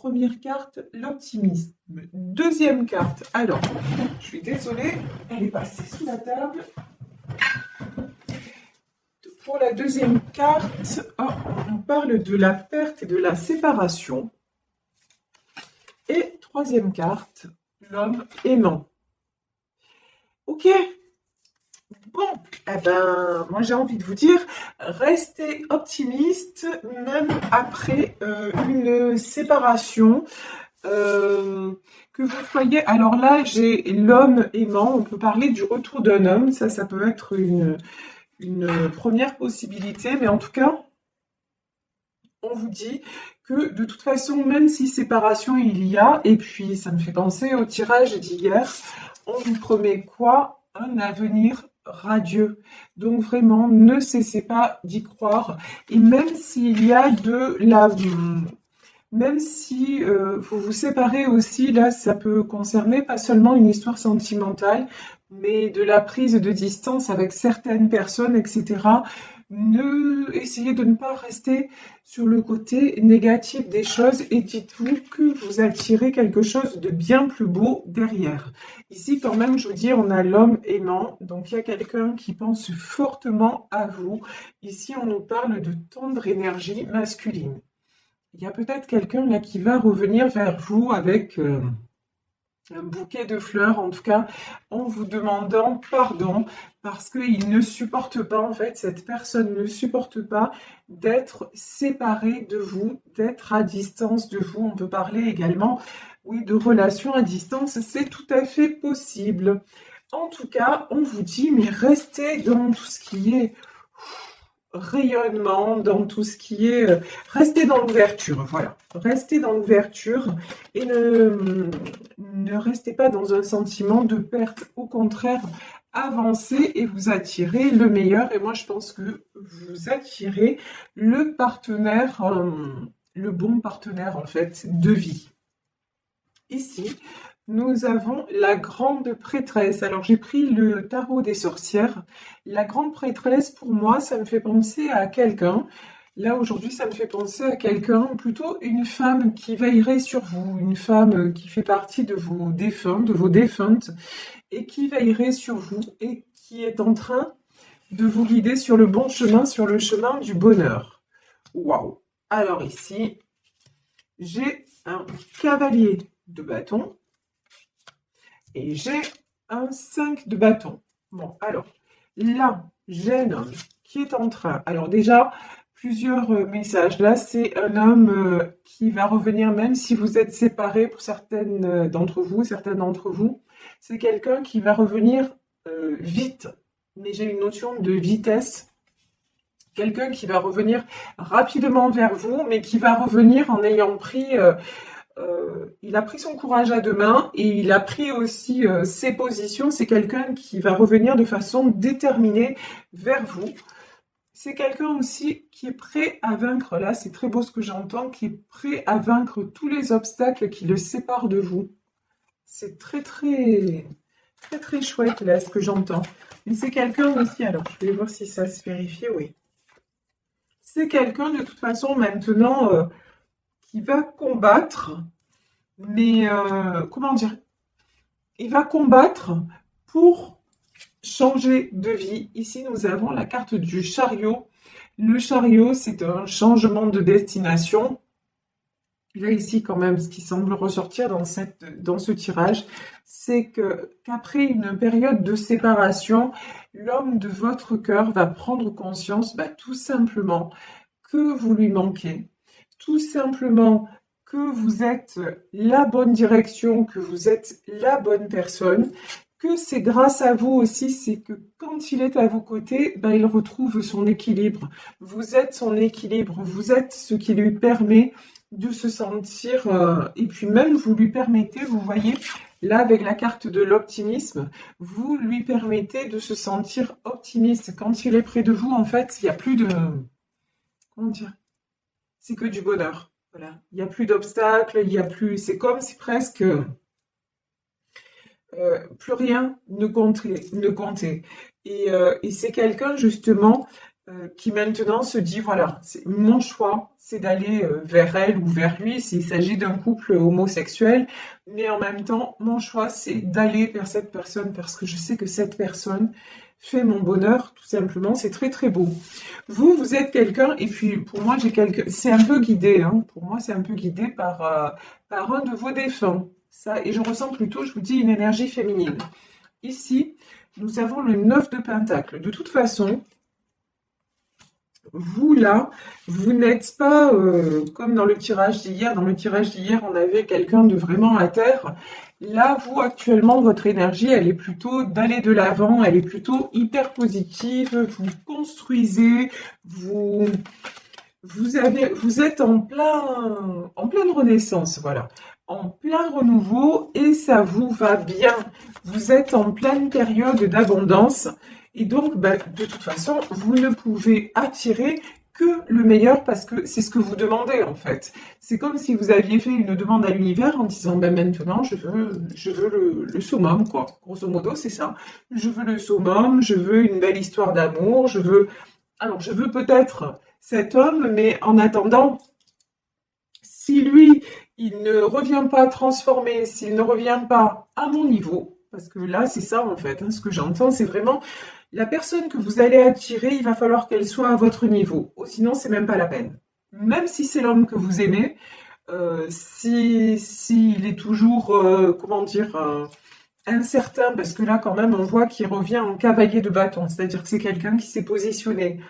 Première carte, l'optimisme. Deuxième carte, alors, je suis désolée, elle est passée sous la table. Pour la deuxième carte, on parle de la perte et de la séparation. Et troisième carte, l'homme aimant. Ok. Bon, eh ben, moi j'ai envie de vous dire, restez optimiste même après une séparation. Que vous soyez, alors là j'ai l'homme aimant, on peut parler du retour d'un homme, ça peut être une première possibilité, mais en tout cas, on vous dit que de toute façon, même si séparation il y a, et puis ça me fait penser au tirage d'hier, on vous promet quoi? Un avenir radieux. Donc vraiment, ne cessez pas d'y croire. Et même s'il y a de la... Même si vous vous séparez aussi, là, ça peut concerner pas seulement une histoire sentimentale, mais de la prise de distance avec certaines personnes, etc. Essayez de ne pas rester sur le côté négatif des choses et dites-vous que vous attirez quelque chose de bien plus beau derrière. Ici, quand même, je vous dis, on a l'homme aimant, donc il y a quelqu'un qui pense fortement à vous. Ici, on nous parle de tendre énergie masculine. Il y a peut-être quelqu'un là qui va revenir vers vous avec un bouquet de fleurs, en tout cas, en vous demandant pardon, parce qu'il ne supporte pas, en fait, cette personne ne supporte pas d'être séparée de vous, d'être à distance de vous. On peut parler également, oui, de relations à distance, c'est tout à fait possible. En tout cas, on vous dit, mais restez dans tout ce qui est rayonnement, dans tout ce qui est... restez dans l'ouverture, voilà. Restez dans l'ouverture et ne restez pas dans un sentiment de perte. Au contraire, avancez et vous attirez le meilleur. Et moi, je pense que vous attirez le partenaire, le bon partenaire, en fait, de vie. Ici, nous avons la grande prêtresse. Alors, j'ai pris le tarot des sorcières. La grande prêtresse, pour moi, ça me fait penser à quelqu'un. Là, aujourd'hui, ça me fait penser à quelqu'un, plutôt une femme qui veillerait sur vous, une femme qui fait partie de vos défuntes, et qui veillerait sur vous et qui est en train de vous guider sur le bon chemin, sur le chemin du bonheur. Waouh! Alors ici, j'ai un cavalier de bâton. Et j'ai un 5 de bâton. Bon, alors, là, j'ai un homme qui est en train... Alors déjà, plusieurs messages. Là, c'est un homme qui va revenir, même si vous êtes séparés pour certaines d'entre vous, certains d'entre vous. C'est quelqu'un qui va revenir vite. Mais j'ai une notion de vitesse. Quelqu'un qui va revenir rapidement vers vous, mais qui va revenir en ayant pris... il a pris son courage à deux mains et il a pris aussi ses positions. C'est quelqu'un qui va revenir de façon déterminée vers vous. C'est quelqu'un aussi qui est prêt à vaincre, là c'est très beau ce que j'entends, qui est prêt à vaincre tous les obstacles qui le séparent de vous. C'est très très très très chouette là ce que j'entends. Mais c'est quelqu'un aussi, alors je vais voir si ça se vérifie, oui. C'est quelqu'un de toute façon maintenant qui va combattre. Mais comment dire? Il va combattre pour changer de vie. Ici, nous avons la carte du chariot. Le chariot, c'est un changement de destination. Là, ici, quand même, ce qui semble ressortir dans ce tirage, c'est qu'après une période de séparation, l'homme de votre cœur va prendre conscience, tout simplement, que vous lui manquez. Tout simplement que vous êtes la bonne direction, que vous êtes la bonne personne, que c'est grâce à vous aussi, c'est que quand il est à vos côtés, il retrouve son équilibre. Vous êtes son équilibre, vous êtes ce qui lui permet de se sentir, et puis même vous lui permettez, vous voyez, là avec la carte de l'optimisme, vous lui permettez de se sentir optimiste. Quand il est près de vous, en fait, il n'y a plus de... Comment dire? C'est que du bonheur. Voilà. Il n'y a plus d'obstacles, il n'y a plus... C'est comme si presque plus rien ne comptait. Et c'est quelqu'un, justement, qui maintenant se dit, voilà, mon choix, c'est d'aller vers elle ou vers lui s'il s'agit d'un couple homosexuel, mais en même temps, mon choix, c'est d'aller vers cette personne parce que je sais que cette personne fait mon bonheur, tout simplement, c'est très très beau. Vous, vous êtes quelqu'un, et puis pour moi, c'est un peu guidé, hein, pour moi, c'est un peu guidé par un de vos défunts. Ça, et je ressens plutôt, je vous dis, une énergie féminine. Ici, nous avons le 9 de Pentacle. De toute façon, vous là, vous n'êtes pas comme dans le tirage d'hier. Dans le tirage d'hier, on avait quelqu'un de vraiment à terre. Là, vous, actuellement, votre énergie, elle est plutôt d'aller de l'avant, elle est plutôt hyper positive. Vous construisez, vous êtes en pleine renaissance, voilà, en plein renouveau et ça vous va bien. Vous êtes en pleine période d'abondance et donc, bah, de toute façon, vous ne pouvez attirer que le meilleur parce que c'est ce que vous demandez en fait. C'est comme si vous aviez fait une demande à l'univers en disant, ben maintenant, je veux le summum, quoi. Grosso modo, c'est ça. Je veux le summum, je veux une belle histoire d'amour, alors, je veux peut-être cet homme, mais en attendant, si lui, il ne revient pas transformé, s'il ne revient pas à mon niveau, parce que là, c'est ça en fait, hein, ce que j'entends, c'est vraiment la personne que vous allez attirer, il va falloir qu'elle soit à votre niveau. Sinon, c'est même pas la peine. Même si c'est l'homme que vous aimez, s'il est toujours, comment dire, incertain, parce que là, quand même, on voit qu'il revient en cavalier de bâton, c'est-à-dire que c'est quelqu'un qui s'est positionné.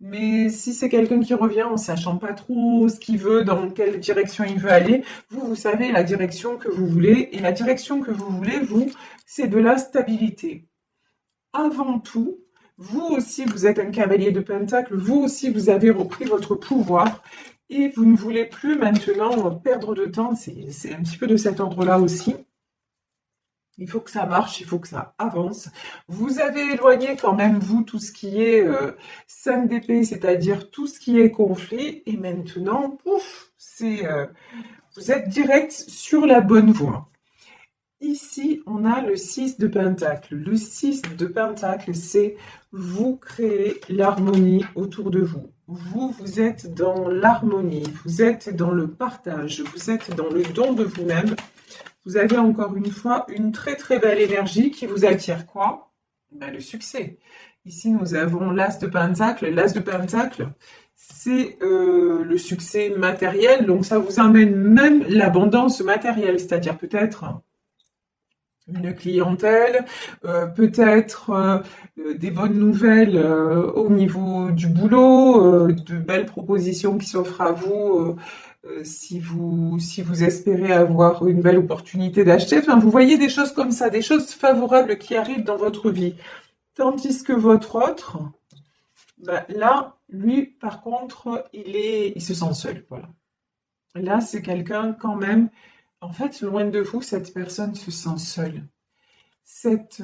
Mais si c'est quelqu'un qui revient en sachant pas trop ce qu'il veut, dans quelle direction il veut aller, vous savez la direction que vous voulez. Et la direction que vous voulez, vous, c'est de la stabilité. Avant tout, vous aussi, vous êtes un cavalier de Pentacle, vous aussi, vous avez repris votre pouvoir et vous ne voulez plus maintenant perdre de temps. C'est un petit peu de cet ordre-là aussi. Il faut que ça marche, il faut que ça avance. Vous avez éloigné quand même, vous, tout ce qui est 5 d'épée, c'est-à-dire tout ce qui est conflit. Et maintenant, pouf, vous êtes direct sur la bonne voie. Ici, on a le 6 de Pentacle. Le 6 de Pentacle, c'est vous créez l'harmonie autour de vous. Vous êtes dans l'harmonie, vous êtes dans le partage, vous êtes dans le don de vous-même. Vous avez encore une fois une très très belle énergie qui vous attire quoi? Ben, le succès. Ici, nous avons l'As de Pentacle. L'As de Pentacle, c'est le succès matériel. Donc, ça vous amène même l'abondance matérielle, c'est-à-dire peut-être une clientèle, peut-être des bonnes nouvelles au niveau du boulot, de belles propositions qui s'offrent à vous. Si vous espérez avoir une belle opportunité d'acheter, enfin, vous voyez des choses comme ça, des choses favorables qui arrivent dans votre vie. Tandis que votre autre, ben, là, lui, par contre, il se sent seul, voilà. Là, c'est quelqu'un quand même, en fait, loin de vous, cette personne se sent seule. Cette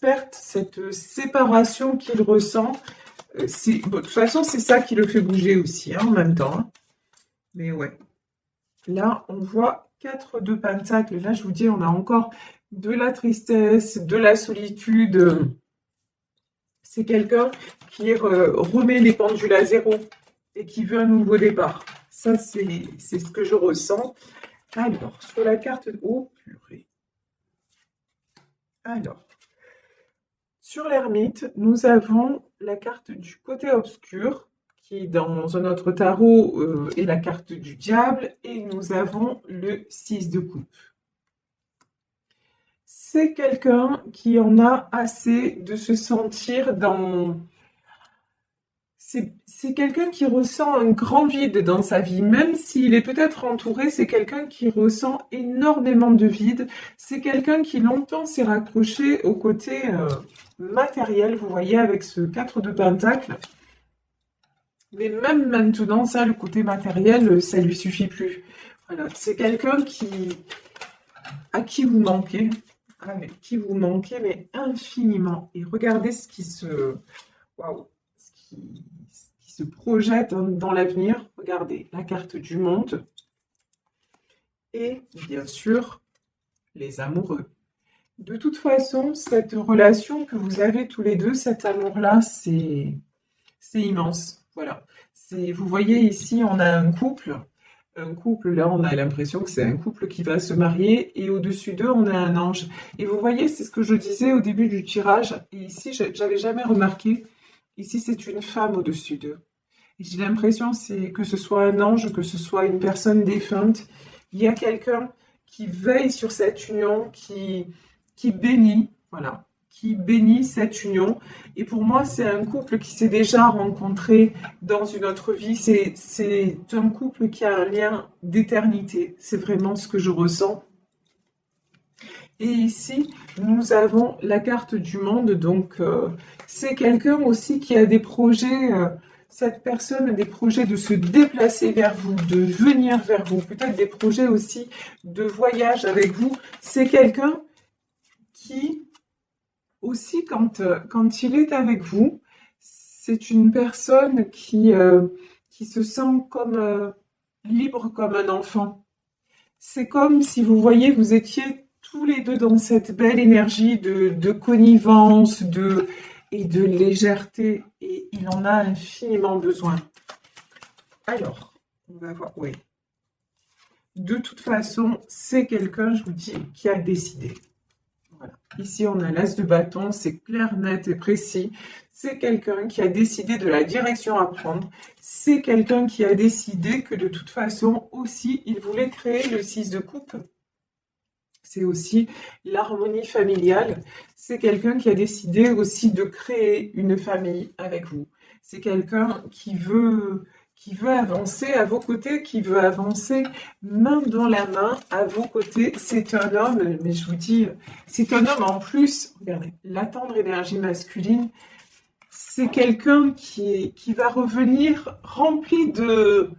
perte, cette séparation qu'il ressent, bon, de toute façon, c'est ça qui le fait bouger aussi, hein, en même temps, hein. Mais ouais. Là, on voit 4 de Pentacle. Là, je vous dis, on a encore de la tristesse, de la solitude. C'est quelqu'un qui remet les pendules à zéro et qui veut un nouveau départ. Ça, c'est ce que je ressens. Alors, sur la carte... Oh, purée. Alors, sur l'ermite, nous avons la carte du côté obscur, qui dans un autre tarot est la carte du diable, et nous avons le 6 de coupe. C'est quelqu'un qui en a assez de se sentir dans... C'est quelqu'un qui ressent un grand vide dans sa vie, même s'il est peut-être entouré, c'est quelqu'un qui ressent énormément de vide. C'est quelqu'un qui longtemps s'est raccroché au côté matériel, vous voyez, avec ce 4 de Pentacle. Mais même maintenant, ça, le côté matériel, ça lui suffit plus. Voilà, c'est quelqu'un à qui vous manquez, mais infiniment. Et regardez ce qui se... Waouh! Qui se projette dans l'avenir. Regardez, la carte du monde. Et bien sûr, les amoureux. De toute façon, cette relation que vous avez tous les deux, cet amour-là, c'est c'est immense. Voilà. Vous voyez ici, on a un couple. Un couple, là, on a l'impression que c'est un couple qui va se marier. Et au-dessus d'eux, on a un ange. Et vous voyez, c'est ce que je disais au début du tirage. Et ici, j'avais jamais remarqué. Ici, c'est une femme au-dessus d'eux. Et j'ai l'impression c'est que ce soit un ange, que ce soit une personne défunte. Il y a quelqu'un qui veille sur cette union, qui bénit, voilà, qui bénit cette union. Et pour moi, c'est un couple qui s'est déjà rencontré dans une autre vie. C'est un couple qui a un lien d'éternité. C'est vraiment ce que je ressens. Et ici, nous avons la carte du monde. Donc, c'est quelqu'un aussi qui a des projets. Cette personne a des projets de se déplacer vers vous, de venir vers vous. Peut-être des projets aussi de voyage avec vous. C'est quelqu'un qui, aussi, quand il est avec vous, c'est une personne qui se sent comme libre comme un enfant. C'est comme si vous voyez, vous étiez tous les deux dans cette belle énergie de connivence et de légèreté. Et il en a infiniment besoin. Alors, on va voir. Oui. De toute façon, c'est quelqu'un, je vous dis, qui a décidé. Voilà. Ici, on a l'as de bâton, c'est clair, net et précis. C'est quelqu'un qui a décidé de la direction à prendre. C'est quelqu'un qui a décidé que de toute façon, aussi, il voulait créer le 6 de coupe. C'est aussi l'harmonie familiale. C'est quelqu'un qui a décidé aussi de créer une famille avec vous. C'est quelqu'un qui veut avancer à vos côtés, qui veut avancer main dans la main à vos côtés. C'est un homme, mais je vous dis, c'est un homme en plus, regardez, la tendre énergie masculine, c'est quelqu'un qui va revenir rempli de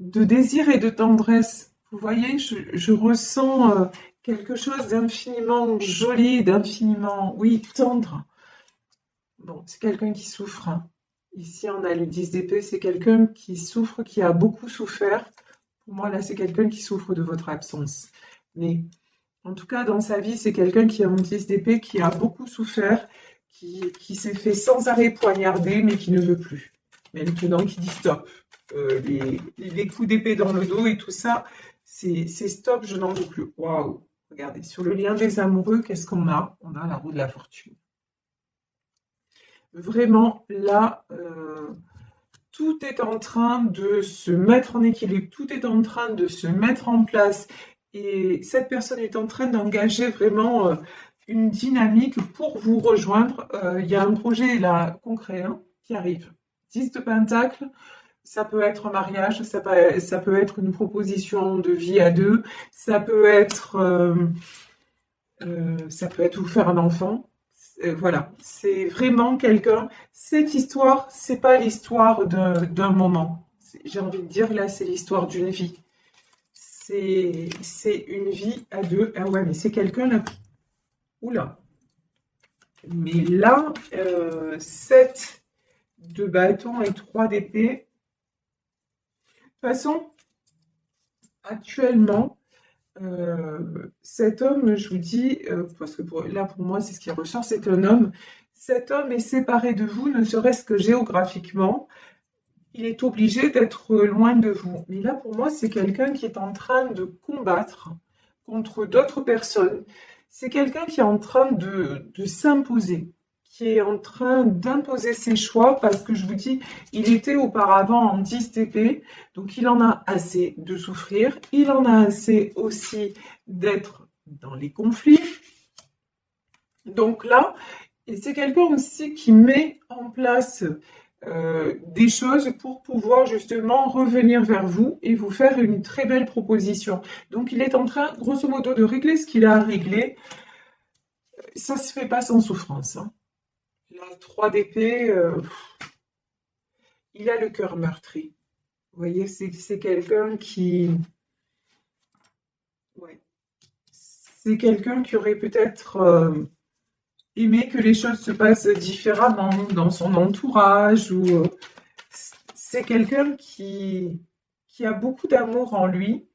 désir et de tendresse. Vous voyez, je ressens quelque chose d'infiniment joli, d'infiniment, oui, tendre. Bon, c'est quelqu'un qui souffre, hein. Ici, on a le 10 d'épée, c'est quelqu'un qui souffre, qui a beaucoup souffert. Pour moi, là, c'est quelqu'un qui souffre de votre absence. Mais en tout cas, dans sa vie, c'est quelqu'un qui a un 10 d'épée, qui a beaucoup souffert, qui s'est fait sans arrêt poignarder, mais qui ne veut plus. Maintenant, qui dit stop. Les coups d'épée dans le dos et tout ça, c'est stop, je n'en veux plus. Waouh! Regardez, sur le lien des amoureux, qu'est-ce qu'on a? On a la roue de la fortune. Vraiment, là, tout est en train de se mettre en équilibre, tout est en train de se mettre en place. Et cette personne est en train d'engager vraiment une dynamique pour vous rejoindre. Il y a un projet là concret hein, qui arrive. 10 de Pentacle, ça peut être un mariage, ça peut être une proposition de vie à deux, ça peut être vous faire un enfant. Voilà, c'est vraiment quelqu'un. Cette histoire, c'est pas l'histoire d'un moment. J'ai envie de dire, là, c'est l'histoire d'une vie. C'est une vie à deux. Ah ouais, mais c'est quelqu'un là. Oula. Mais là, 7 de bâton et 3 d'épée. De toute façon, actuellement, cet homme, je vous dis, parce que là pour moi c'est ce qui ressort, c'est un homme. Cet homme est séparé de vous, ne serait-ce que géographiquement. Il est obligé d'être loin de vous. Mais là pour moi c'est quelqu'un qui est en train de combattre contre d'autres personnes. C'est quelqu'un qui est en train de s'imposer, qui est en train d'imposer ses choix parce que je vous dis, il était auparavant en 10 TP, donc il en a assez de souffrir, il en a assez aussi d'être dans les conflits. Donc là, et c'est quelqu'un aussi qui met en place des choses pour pouvoir justement revenir vers vous et vous faire une très belle proposition. Donc il est en train, grosso modo, de régler ce qu'il a à régler. Ça se fait pas sans souffrance, hein. La 3 d'épée, il a le cœur meurtri. Vous voyez, c'est quelqu'un qui... Ouais. C'est quelqu'un qui aurait peut-être aimé que les choses se passent différemment dans son entourage. C'est quelqu'un qui a beaucoup d'amour en lui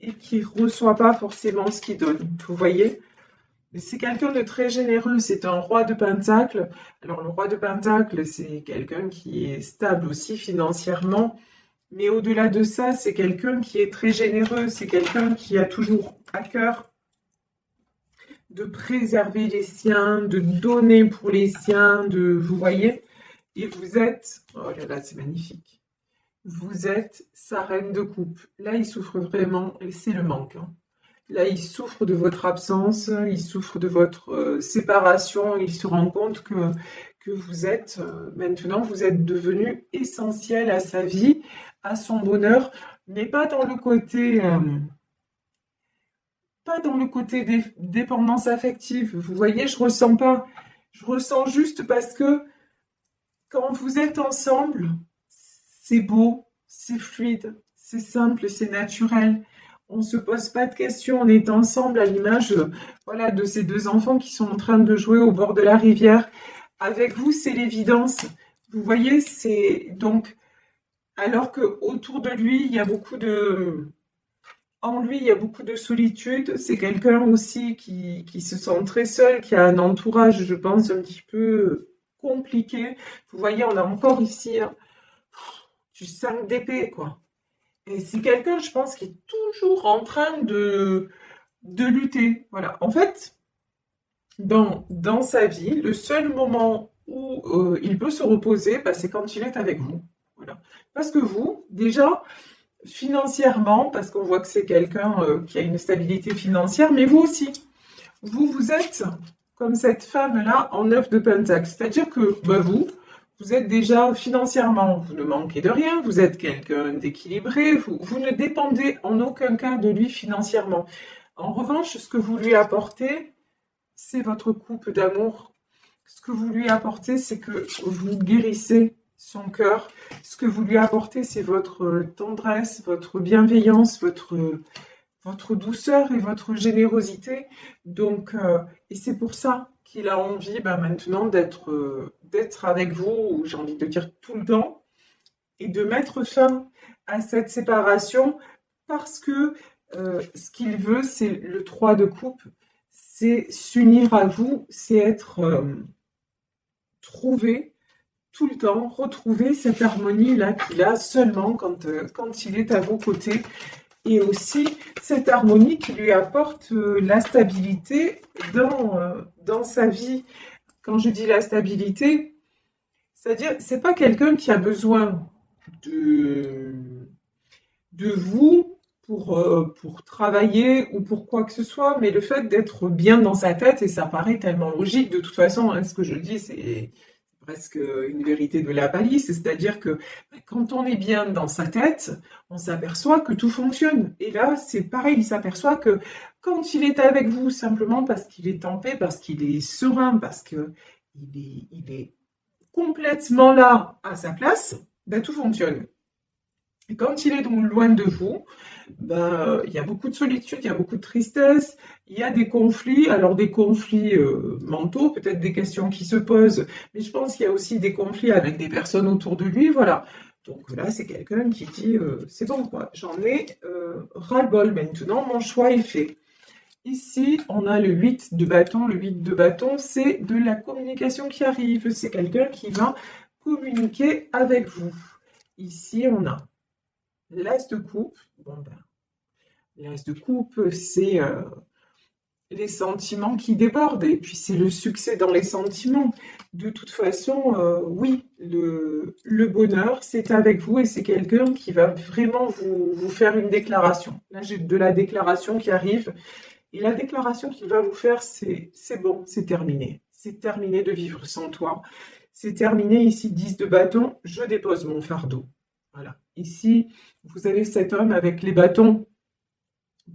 et qui ne reçoit pas forcément ce qu'il donne. Vous voyez? C'est quelqu'un de très généreux, c'est un roi de Pentacle. Alors le roi de Pentacle, c'est quelqu'un qui est stable aussi financièrement, mais au-delà de ça, c'est quelqu'un qui est très généreux, c'est quelqu'un qui a toujours à cœur de préserver les siens, de donner pour les siens, vous voyez, et vous êtes, oh là là, c'est magnifique. Vous êtes sa reine de coupe. Là, il souffre vraiment, et c'est le manque, hein. Là, il souffre de votre absence, il souffre de votre séparation, il se rend compte que vous êtes, maintenant, vous êtes devenu essentiel à sa vie, à son bonheur, mais pas dans le côté dépendance affective. Vous voyez, je ressens pas. Je ressens juste parce que quand vous êtes ensemble, c'est beau, c'est fluide, c'est simple, c'est naturel. On ne se pose pas de questions, on est ensemble à l'image voilà, de ces deux enfants qui sont en train de jouer au bord de la rivière. Avec vous, c'est l'évidence. Vous voyez, c'est donc, alors que autour de lui, il y a beaucoup de, en lui, il y a beaucoup de solitude. C'est quelqu'un aussi qui se sent très seul, qui a un entourage, je pense, un petit peu compliqué. Vous voyez, on a encore ici du 5 d'épée, quoi. Et c'est quelqu'un, je pense, qui est toujours en train de lutter. Voilà. En fait, dans sa vie, le seul moment où il peut se reposer, bah, c'est quand il est avec vous. Voilà. Parce que vous, déjà, financièrement, parce qu'on voit que c'est quelqu'un qui a une stabilité financière, mais vous aussi, vous êtes comme cette femme-là en 9 de Pentacle. C'est-à-dire que bah, vous êtes déjà financièrement, vous ne manquez de rien, vous êtes quelqu'un d'équilibré, vous ne dépendez en aucun cas de lui financièrement. En revanche, ce que vous lui apportez, c'est votre couple d'amour. Ce que vous lui apportez, c'est que vous guérissez son cœur. Ce que vous lui apportez, c'est votre tendresse, votre bienveillance, votre douceur et votre générosité. Donc, et c'est pour ça qu'il a envie maintenant d'être avec vous, j'ai envie de dire tout le temps, et de mettre fin à cette séparation parce que ce qu'il veut, c'est le 3 de coupe, c'est s'unir à vous, c'est être trouvé tout le temps, retrouver cette harmonie-là qu'il a seulement quand il est à vos côtés. Et aussi cette harmonie qui lui apporte la stabilité dans sa vie. Quand je dis la stabilité, c'est-à-dire, c'est pas quelqu'un qui a besoin de, de vous pour travailler ou pour quoi que ce soit, mais le fait d'être bien dans sa tête, et ça paraît tellement logique, de toute façon, hein, ce que je dis, c'est presque une vérité de la palisse, c'est-à-dire que quand on est bien dans sa tête, on s'aperçoit que tout fonctionne. Et là, c'est pareil, il s'aperçoit que quand il est avec vous, simplement parce qu'il est en paix, parce qu'il est serein, parce qu'il est complètement là à sa place, ben, tout fonctionne. Et quand il est donc loin de vous, ben, il y a beaucoup de solitude, il y a beaucoup de tristesse, il y a des conflits, alors des conflits mentaux, peut-être des questions qui se posent, mais je pense qu'il y a aussi des conflits avec des personnes autour de lui, voilà. Donc là, c'est quelqu'un qui dit, c'est bon quoi, j'en ai ras-le-bol maintenant, mon choix est fait. Ici, on a le 8 de bâton. Le 8 de bâton, c'est de la communication qui arrive. C'est quelqu'un qui va communiquer avec vous. Ici, on a l'as de coupe. Bon, ben, l'as de coupe, c'est les sentiments qui débordent. Et puis, c'est le succès dans les sentiments. De toute façon, oui, le bonheur, c'est avec vous et c'est quelqu'un qui va vraiment vous faire une déclaration. Là, j'ai de la déclaration qui arrive. Et la déclaration qu'il va vous faire, c'est bon, c'est terminé. C'est terminé de vivre sans toi. C'est terminé, ici, 10 de bâton, je dépose mon fardeau. Voilà. Ici, vous avez cet homme avec les bâtons,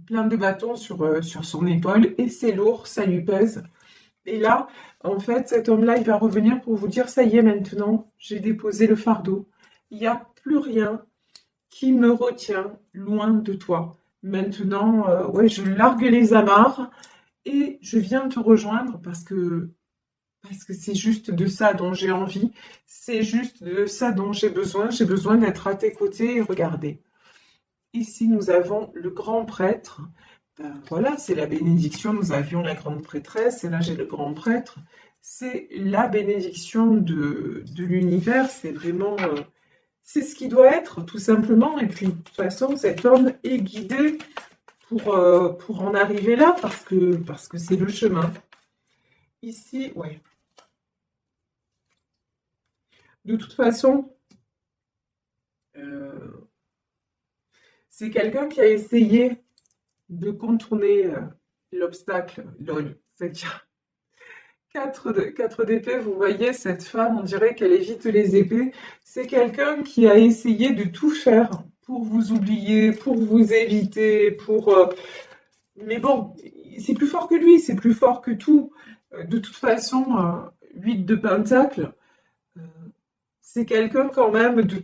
plein de bâtons sur son épaule, et c'est lourd, ça lui pèse. Et là, en fait, cet homme-là, il va revenir pour vous dire, ça y est, maintenant, j'ai déposé le fardeau. Il n'y a plus rien qui me retient loin de toi. Maintenant, ouais, je largue les amarres et je viens te rejoindre parce que c'est juste de ça dont j'ai envie, c'est juste de ça dont j'ai besoin d'être à tes côtés et regarder. Ici, nous avons le grand prêtre. ben, voilà, c'est la bénédiction. Nous avions la grande prêtresse et là j'ai le grand prêtre. C'est la bénédiction de l'univers. C'est vraiment, c'est ce qui doit être, tout simplement. Et puis, de toute façon, cet homme est guidé pour en arriver là parce que c'est le chemin. Ici, ouais. De toute façon, euh, c'est quelqu'un qui a essayé de contourner l'obstacle, c'est-à-dire quatre d'épée, vous voyez, cette femme, on dirait qu'elle évite les épées. C'est quelqu'un qui a essayé de tout faire pour vous oublier, pour vous éviter, mais bon, c'est plus fort que lui, c'est plus fort que tout. De toute façon, 8 de Pentacle, euh, c'est quelqu'un quand même de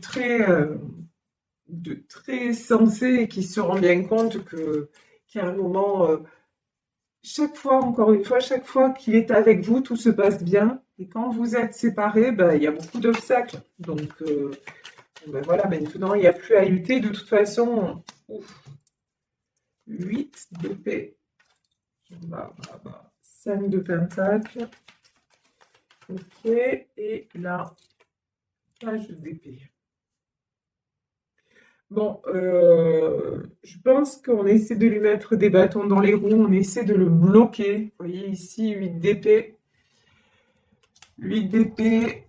très sensé et qui se rend bien compte qu'à un moment, chaque fois, encore une fois, chaque fois qu'il est avec vous, tout se passe bien. Et quand vous êtes séparés, ben, il y a beaucoup d'obstacles. Donc, ben voilà, maintenant, il n'y a plus à lutter. De toute façon, ouf, 8 d'épée, 5 de pentacle. Ok, et là, page d'épée. Bon, je pense qu'on essaie de lui mettre des bâtons dans les roues, on essaie de le bloquer. Vous voyez ici, 8 d'épée. 8 d'épée,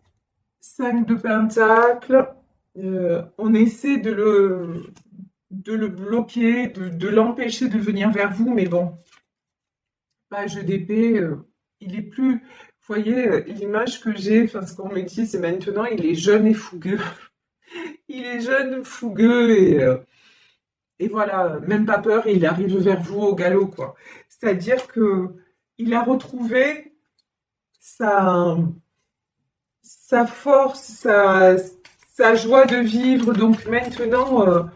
5 de pentacle. On essaie de le bloquer, de l'empêcher de venir vers vous, mais bon, page d'épée, il est plus. Vous voyez, l'image que j'ai, enfin, ce qu'on me dit, c'est maintenant, il est jeune et fougueux. Il est jeune, fougueux, et voilà, même pas peur, il arrive vers vous au galop, quoi. C'est-à-dire que il a retrouvé sa, sa force, sa joie de vivre. Donc maintenant,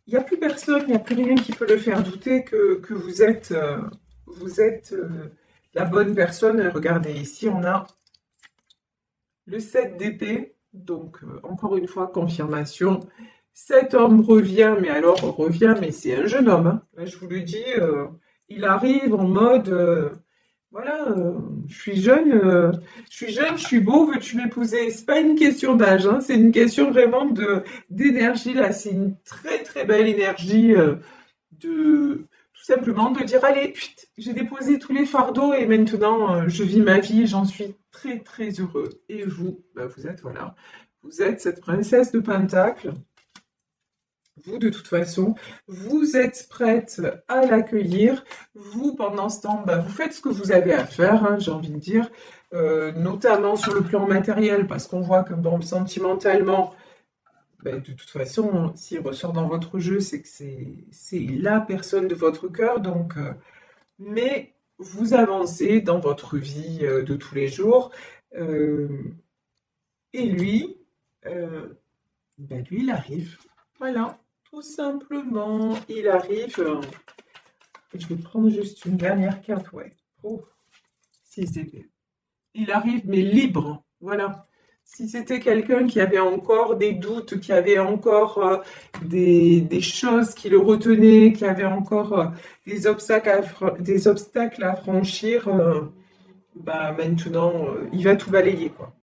il n'y a plus personne, il n'y a plus rien qui peut le faire douter que vous êtes la bonne personne. Regardez, ici, on a le 7 d'épée. Donc, encore une fois, confirmation. Cet homme revient, mais alors revient, mais c'est un jeune homme, hein. Là, je vous le dis, il arrive en mode, voilà, je suis jeune, je suis beau, veux-tu m'épouser? C'est pas une question d'âge, hein, c'est une question vraiment d'énergie là. C'est une très très belle énergie de tout simplement de dire allez, chut, j'ai déposé tous les fardeaux et maintenant je vis ma vie, j'en suis très très heureux. Et vous, bah, vous êtes voilà, vous êtes cette princesse de Pentacle. Vous, de toute façon, vous êtes prête à l'accueillir. Vous, pendant ce temps, bah, vous faites ce que vous avez à faire, hein, j'ai envie de dire, notamment sur le plan matériel, parce qu'on voit que, bon, sentimentalement, bah, de toute façon, s'il ressort dans votre jeu, c'est que c'est la personne de votre cœur. Donc, mais vous avancez dans votre vie de tous les jours. euh, et lui, euh, bah, lui, il arrive. Voilà, tout simplement, il arrive. Je vais prendre juste une dernière carte, ouais. Oh, si c'était. Il arrive, mais libre. Voilà. Si c'était quelqu'un qui avait encore des doutes, qui avait encore des choses qui le retenaient, qui avait encore des obstacles à franchir, bah maintenant, il va tout balayer, quoi.